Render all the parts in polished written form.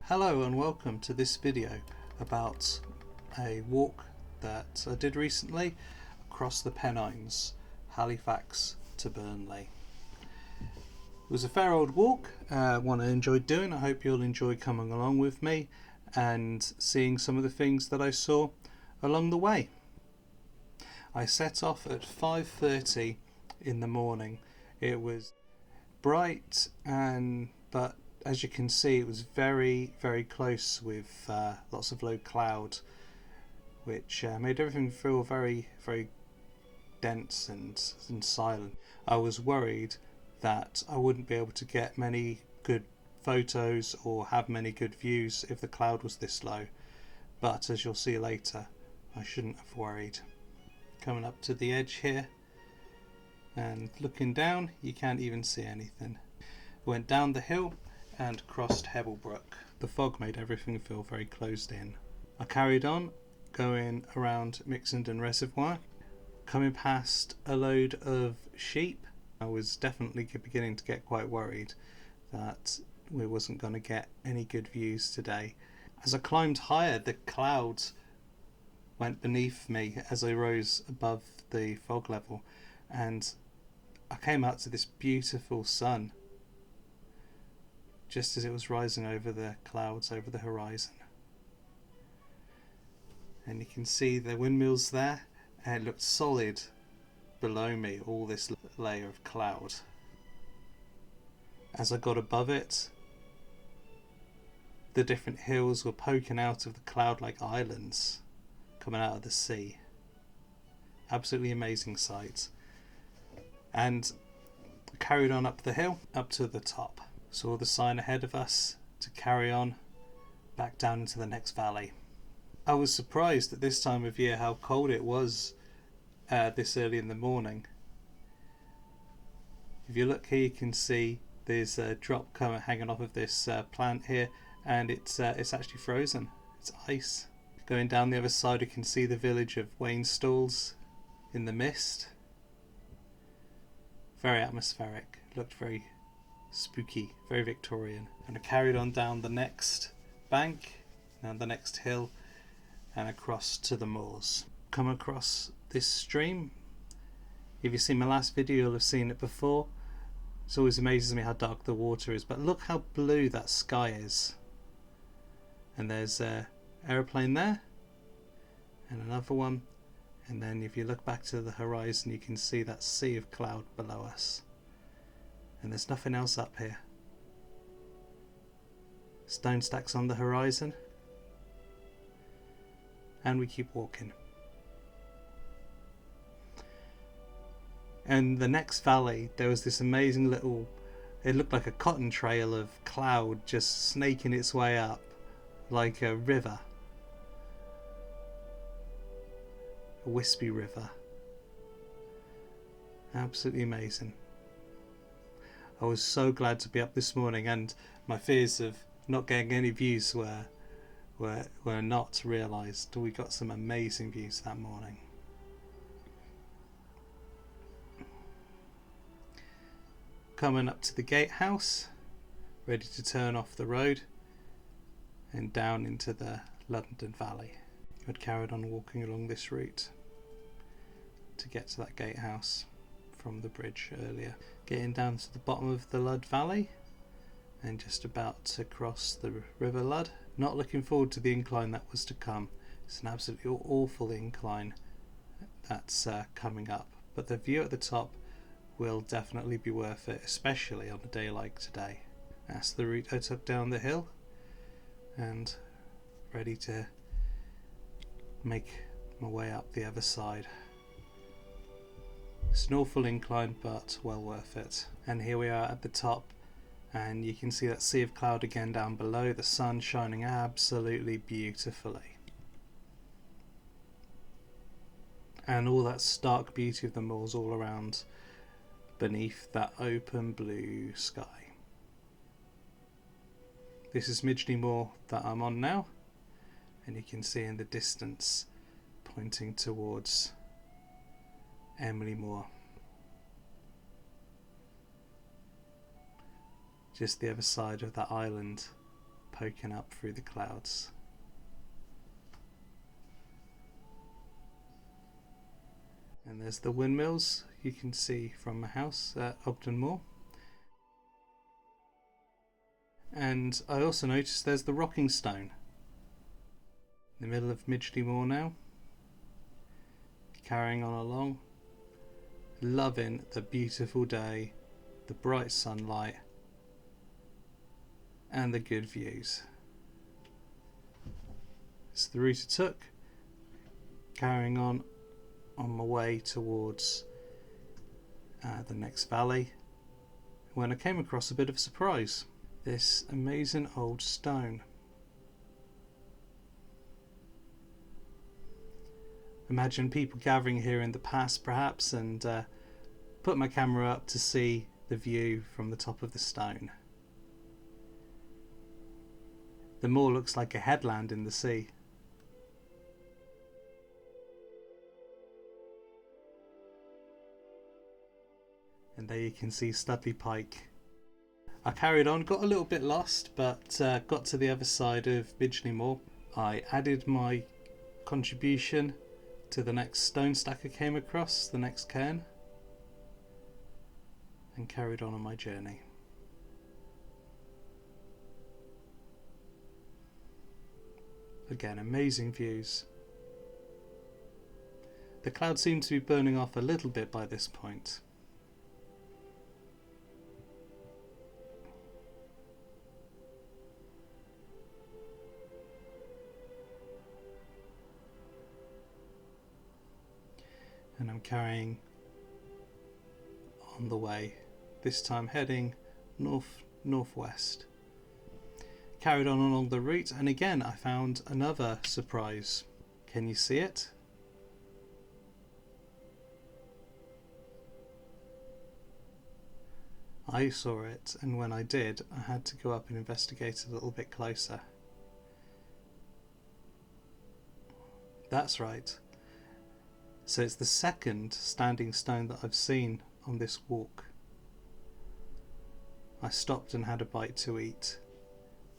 Hello and welcome to this video about a walk that I did recently across the Pennines, Halifax to Burnley. It was a fair old walk, one I enjoyed doing. I hope you'll enjoy coming along with me and seeing some of the things that I saw along the way. I set off at 5:30 in the morning. It was bright but as you can see, it was very close with lots of low cloud, which made everything feel very dense and silent. I was worried that I wouldn't be able to get many good photos or have many good views if the cloud was this low, but as you'll see later, I shouldn't have worried. Coming up to the edge here and looking down, you can't even see anything. Went down the hill and crossed Hebblebrook. The fog made everything feel very closed in. I carried on going around Mixenden Reservoir, coming past a load of sheep. I was definitely beginning to get quite worried that we wasn't going to get any good views today. As I climbed higher, the clouds went beneath me as I rose above the fog level, and I came out to this beautiful sun just as it was rising over the clouds over the horizon. And you can see the windmills there, and it looked solid below me, all this layer of cloud. As I got above it, the different hills were poking out of the cloud like islands coming out of the sea. Absolutely amazing sight. And I carried on up the hill, up to the top. Saw the sign ahead of us to carry on back down into the next valley. I was surprised at this time of year how cold it was this early in the morning. If you look here, you can see there's a drop hanging off of this plant here, and it's actually frozen. It's ice. Going down the other side, you can see the village of Wainstalls in the mist. Very atmospheric. Looked very spooky, very Victorian. And I carried on down the next bank, down the next hill, and across to the moors. Come across this stream. If you've seen my last video, you'll have seen it before. It always amazes me how dark the water is, but look how blue that sky is. And there's an aeroplane there, and another one, and then if you look back to the horizon, you can see that sea of cloud below us. And there's nothing else up here. Stone stacks on the horizon. And we keep walking. And the next valley, there was this amazing little, it looked like a cotton trail of cloud just snaking its way up like a river. A wispy river. Absolutely amazing. I was so glad to be up this morning, and my fears of not getting any views were not realised. We got some amazing views that morning. Coming up to the gatehouse, ready to turn off the road and down into the London Valley. I'd carried on walking along this route to get to that gatehouse from the bridge earlier. Getting down to the bottom of the Lud Valley and just about to cross the River Lud. Not looking forward to the incline that was to come. It's an absolutely awful incline that's coming up, but the view at the top will definitely be worth it, especially on a day like today. That's the route I took down the hill, and ready to make my way up the other side. It's an awful incline, but well worth it. And here we are at the top, and you can see that sea of cloud again down below, the sun shining absolutely beautifully. And all that stark beauty of the moors all around beneath that open blue sky. This is Midgley Moor that I'm on now, and you can see in the distance pointing towards Emily Moor. Just the other side of that island poking up through the clouds. And there's the windmills you can see from my house at Ogden Moor. And I also noticed there's the rocking stone in the middle of Midgley Moor now. Carrying on along, loving the beautiful day, the bright sunlight and the good views. It's the route I took, carrying on my way towards the next valley, when I came across a bit of a surprise. This amazing old stone. Imagine people gathering here in the past perhaps, and put my camera up to see the view from the top of the stone. The moor looks like a headland in the sea. And there you can see Studley Pike. I carried on, got a little bit lost, but got to the other side of Midgley Moor. I added my contribution to the next stone stack I came across, the next cairn, and carried on my journey. Again, amazing views. The clouds seem to be burning off a little bit by this point. And I'm carrying on the way, this time heading northwest. Carried on along the route, and again I found another surprise. Can you see it? I saw it, and when I did, I had to go up and investigate a little bit closer. That's right. So it's the second standing stone that I've seen on this walk. I stopped and had a bite to eat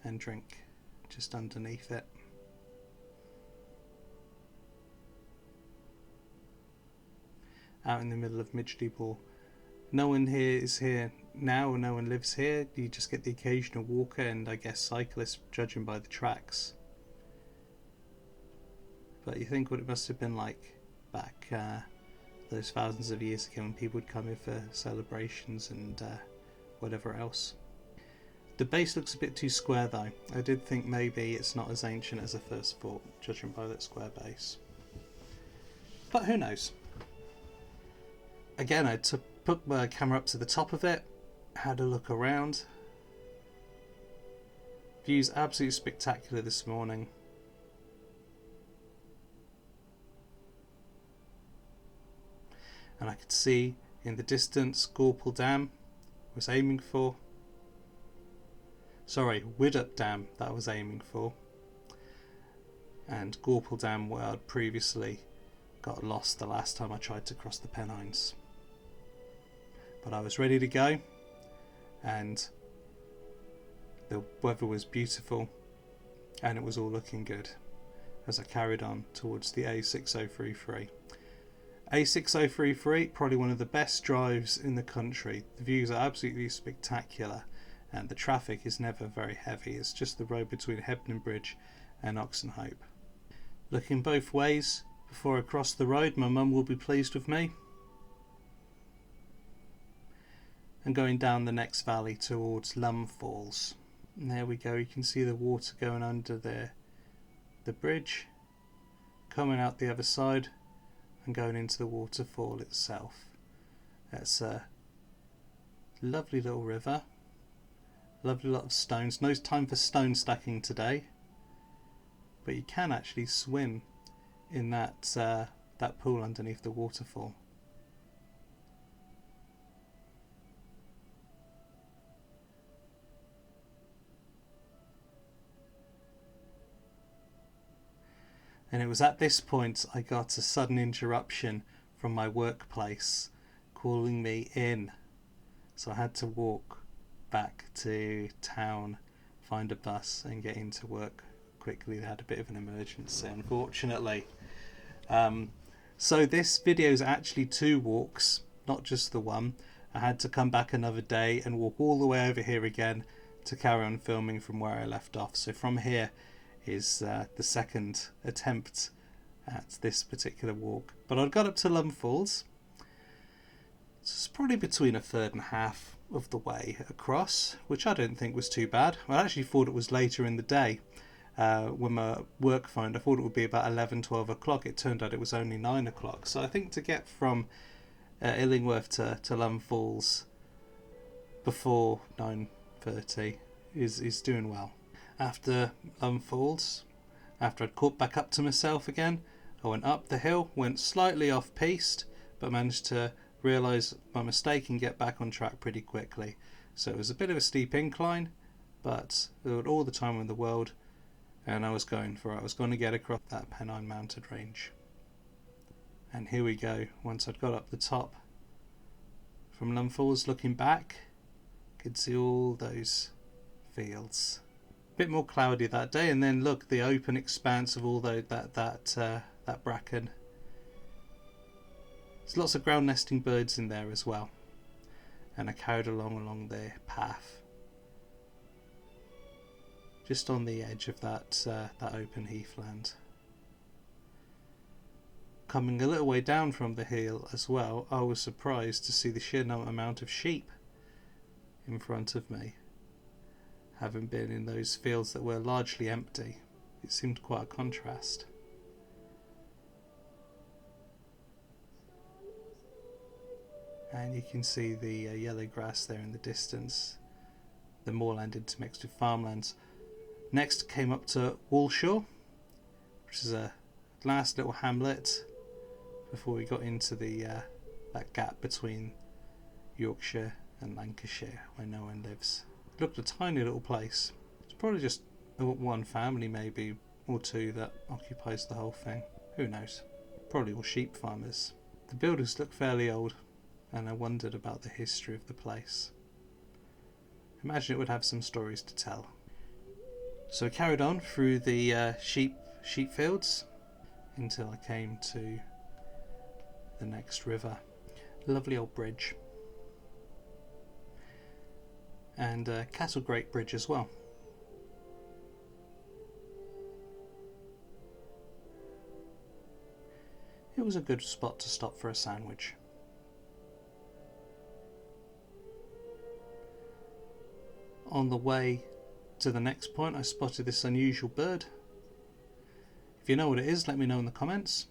and drink just underneath it. Out in the middle of Midgley Moor. No one here is here now, no one lives here. You just get the occasional walker and I guess cyclists, judging by the tracks. But you think what it must have been like back those thousands of years ago when people would come in for celebrations and whatever else. The base looks a bit too square though. I did think maybe it's not as ancient as I first thought, judging by that square base. But who knows? Again, I put my camera up to the top of it, had a look around. Views absolutely spectacular this morning. And I could see in the distance Gorple Dam was aiming for. Sorry, Widdop Dam that I was aiming for. And Gorple Dam where I'd previously got lost the last time I tried to cross the Pennines. But I was ready to go, and the weather was beautiful and it was all looking good as I carried on towards the A6033. A6033, probably one of the best drives in the country. The views are absolutely spectacular and the traffic is never very heavy. It's just the road between Hebden Bridge and Oxenhope. Looking both ways before I cross the road, my mum will be pleased with me. And going down the next valley towards Lum Falls. And there we go, you can see the water going under the bridge, coming out the other side and going into the waterfall itself. That's a lovely little river, lovely lot of stones. No time for stone stacking today, but you can actually swim in that pool underneath the waterfall. And it was at this point I got a sudden interruption from my workplace calling me in. So I had to walk back to town find a bus and get into work quickly. They had a bit of an emergency, unfortunately. So this video is actually 2 walks, not just the one. I had to come back another day and walk all the way over here again to carry on filming from where I left off. So from here is the second attempt at this particular walk. But I got up to Lum Falls. So it's probably between a third and a half of the way across, which I don't think was too bad. I actually thought it was later in the day. When my work phoned, I thought it would be about 11-12 o'clock. It turned out it was only 9 o'clock. So I think to get from Illingworth to Lum Falls before 9:30 is doing well. After Lum Falls, after I'd caught back up to myself again, I went up the hill, went slightly off piste, but managed to realise my mistake and get back on track pretty quickly. So it was a bit of a steep incline, but all the time in the world, and I was going for it. I was going to get across that Pennine mountain range. And here we go. Once I'd got up the top from Lum Falls, looking back, could see all those fields. A bit more cloudy that day, and then look, the open expanse of all that bracken. There's lots of ground nesting birds in there as well. And I carried along the path, just on the edge of that open heathland. Coming a little way down from the hill as well, I was surprised to see the sheer amount of sheep in front of me. Having been in those fields that were largely empty, it seemed quite a contrast. And you can see the yellow grass there in the distance, the moorland intermixed with farmlands. Next came up to Walshaw, which is a last little hamlet before we got into the that gap between Yorkshire and Lancashire where no one lives. It looked a tiny little place. It's probably just one family, maybe, or two, that occupies the whole thing. Who knows? Probably all sheep farmers. The buildings look fairly old, and I wondered about the history of the place. Imagine it would have some stories to tell. So I carried on through the sheep fields until I came to the next river. Lovely old bridge. And Castlegate Bridge as well. It was a good spot to stop for a sandwich. On the way to the next point, I spotted this unusual bird. If you know what it is, let me know in the comments.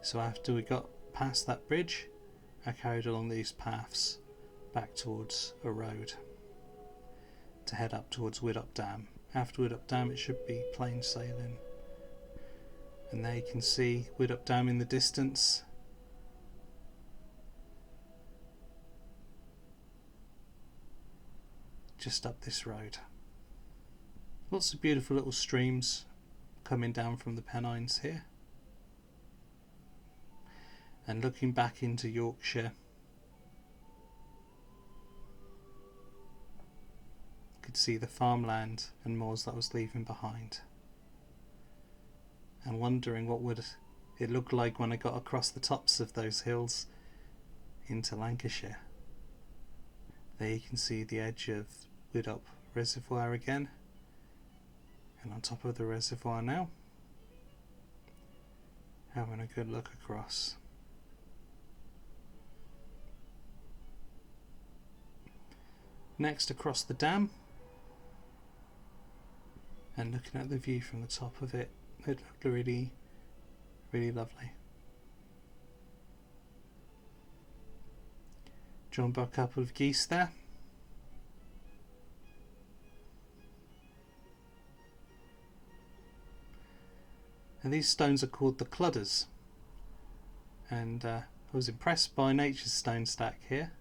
So after we got past that bridge, I carried along these paths back towards a road to head up towards Widdop Dam. After Widdop Dam, it should be plain sailing. And there you can see Widdop Dam in the distance. Just up this road. Lots of beautiful little streams coming down from the Pennines here. And looking back into Yorkshire, I could see the farmland and moors that I was leaving behind. And wondering what would it look like when I got across the tops of those hills into Lancashire. There you can see the edge of Widdop Reservoir again, and on top of the reservoir now, having a good look across. Next, across the dam, and looking at the view from the top of it, it looked really, really lovely. Joined by a couple of geese there. And these stones are called the Cludders, and I was impressed by nature's stone stack here.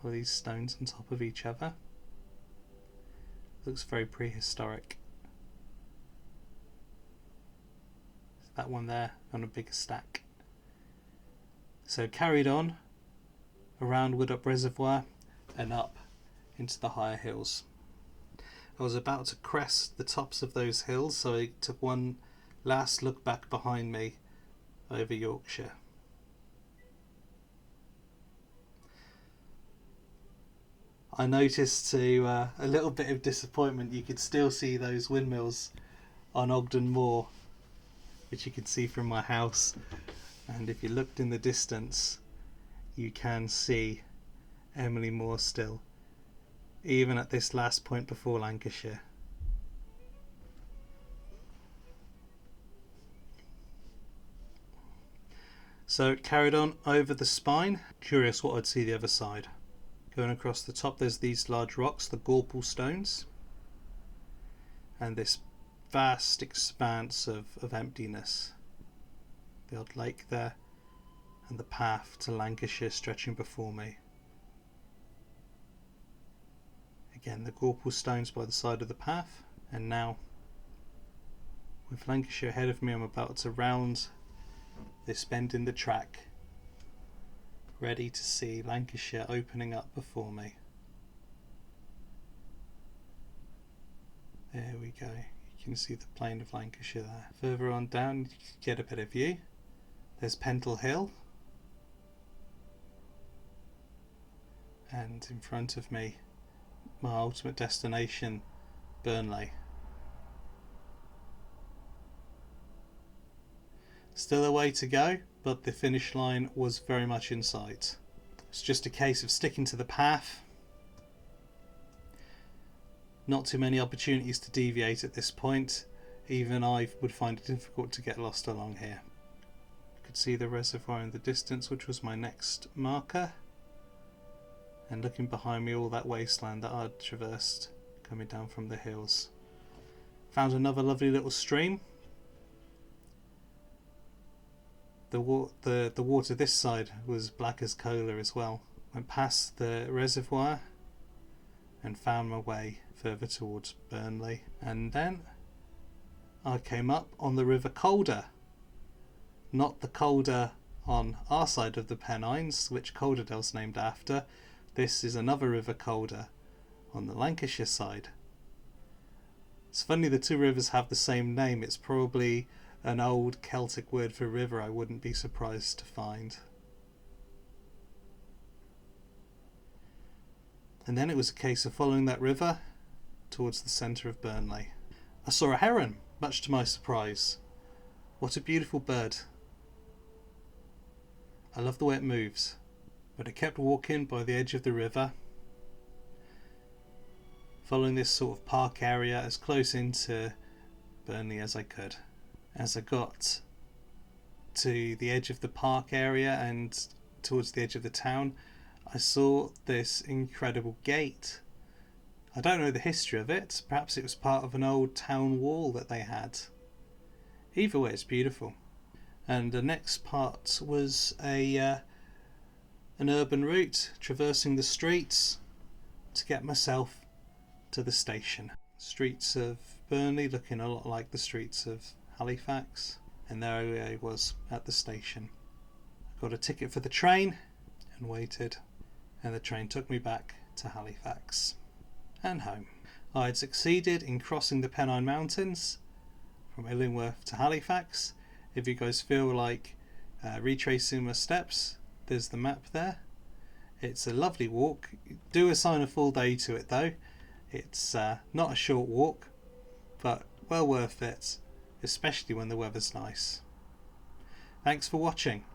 All these stones on top of each other. Looks very prehistoric. That one there on a bigger stack. So carried on around Wood Reservoir and up into the higher hills. I was about to crest the tops of those hills, so I took one last look back behind me over Yorkshire. I noticed to a little bit of disappointment you could still see those windmills on Ogden Moor, which you can see from my house, and if you looked in the distance you can see Emily Moor still, even at this last point before Lancashire. So carried on over the spine, curious what I'd see the other side. Going across the top there's these large rocks, the Gorple stones, and this vast expanse of emptiness. The odd lake there, and the path to Lancashire stretching before me. Again, the Gorple stones by the side of the path, and now with Lancashire ahead of me, I'm about to round this bend in the track, ready to see Lancashire opening up before me. There we go, you can see the plain of Lancashire there. Further on down you get a better view. There's Pendle Hill, and in front of me my ultimate destination, Burnley. Still a way to go, but the finish line was very much in sight. It's just a case of sticking to the path. Not too many opportunities to deviate at this point. Even I would find it difficult to get lost along here. You could see the reservoir in the distance, which was my next marker. And looking behind me, all that wasteland that I'd traversed coming down from the hills. Found another lovely little stream. The water this side was black as cola as well. Went past the reservoir and found my way further towards Burnley, and then I came up on the River Calder. Not the Calder on our side of the Pennines, which Calderdale's named after. This is another River Calder on the Lancashire side. It's funny the two rivers have the same name. It's probably an old Celtic word for river, I wouldn't be surprised to find. And then it was a case of following that river towards the centre of Burnley. I saw a heron, much to my surprise. What a beautiful bird. I love the way it moves. But I kept walking by the edge of the river, following this sort of park area as close into Burnley as I could. As I got to the edge of the park area and towards the edge of the town, I saw this incredible gate. I don't know the history of it. Perhaps it was part of an old town wall that they had. Either way, it's beautiful. And the next part was an urban route, traversing the streets to get myself to the station. Streets of Burnley looking a lot like the streets of Halifax, and there I was at the station. I got a ticket for the train and waited, and the train took me back to Halifax and home. I had succeeded in crossing the Pennine Mountains from Illingworth to Halifax. If you guys feel like retracing my steps, there's the map there. It's a lovely walk. Do assign a full day to it though. It's not a short walk, but well worth it, especially when the weather's nice. Thanks for watching.